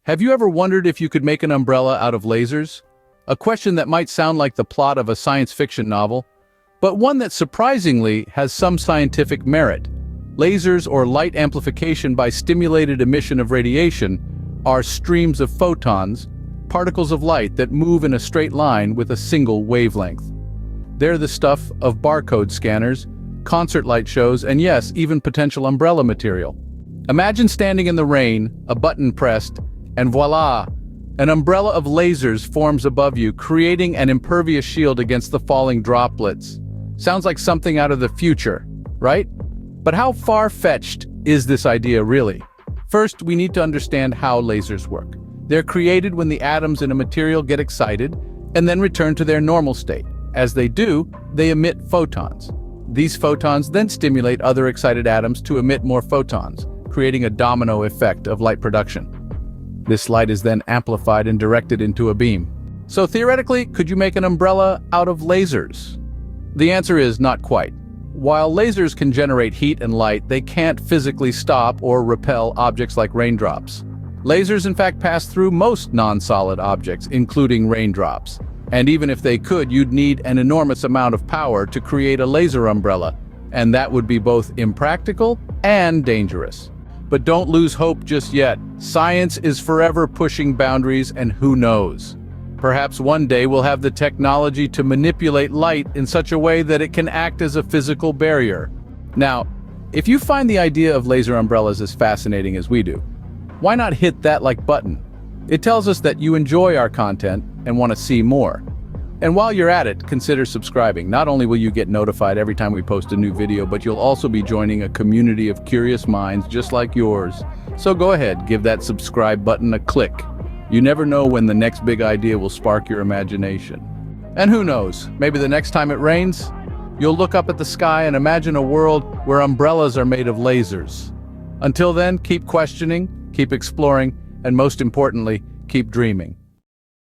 Have you ever wondered if you could make an umbrella out of lasers? A question that might sound like the plot of a science fiction novel, but one that surprisingly has some scientific merit. Lasers, or light amplification by stimulated emission of radiation, are streams of photons, particles of light that move in a straight line with a single wavelength. They're the stuff of barcode scanners, concert light shows, and yes, even potential umbrella material. Imagine standing in the rain, a button pressed, and voila! An umbrella of lasers forms above you, creating an impervious shield against the falling droplets. Sounds like something out of the future, right? But how far-fetched is this idea really? First, we need to understand how lasers work. They're created when the atoms in a material get excited and then return to their normal state. As they do, they emit photons. These photons then stimulate other excited atoms to emit more photons, creating a domino effect of light production. This light is then amplified and directed into a beam. So theoretically, could you make an umbrella out of lasers? The answer is not quite. While lasers can generate heat and light, they can't physically stop or repel objects like raindrops. Lasers in fact pass through most non-solid objects, including raindrops. And even if they could, you'd need an enormous amount of power to create a laser umbrella, and that would be both impractical and dangerous. But don't lose hope just yet. Science is forever pushing boundaries, and who knows? Perhaps one day we'll have the technology to manipulate light in such a way that it can act as a physical barrier. Now, if you find the idea of laser umbrellas as fascinating as we do, why not hit that like button? It tells us that you enjoy our content and want to see more. And while you're at it, consider subscribing. Not only will you get notified every time we post a new video, but you'll also be joining a community of curious minds just like yours. So go ahead, give that subscribe button a click. You never know when the next big idea will spark your imagination. And who knows, maybe the next time it rains, you'll look up at the sky and imagine a world where umbrellas are made of lasers. Until then, keep questioning, keep exploring, and most importantly, keep dreaming.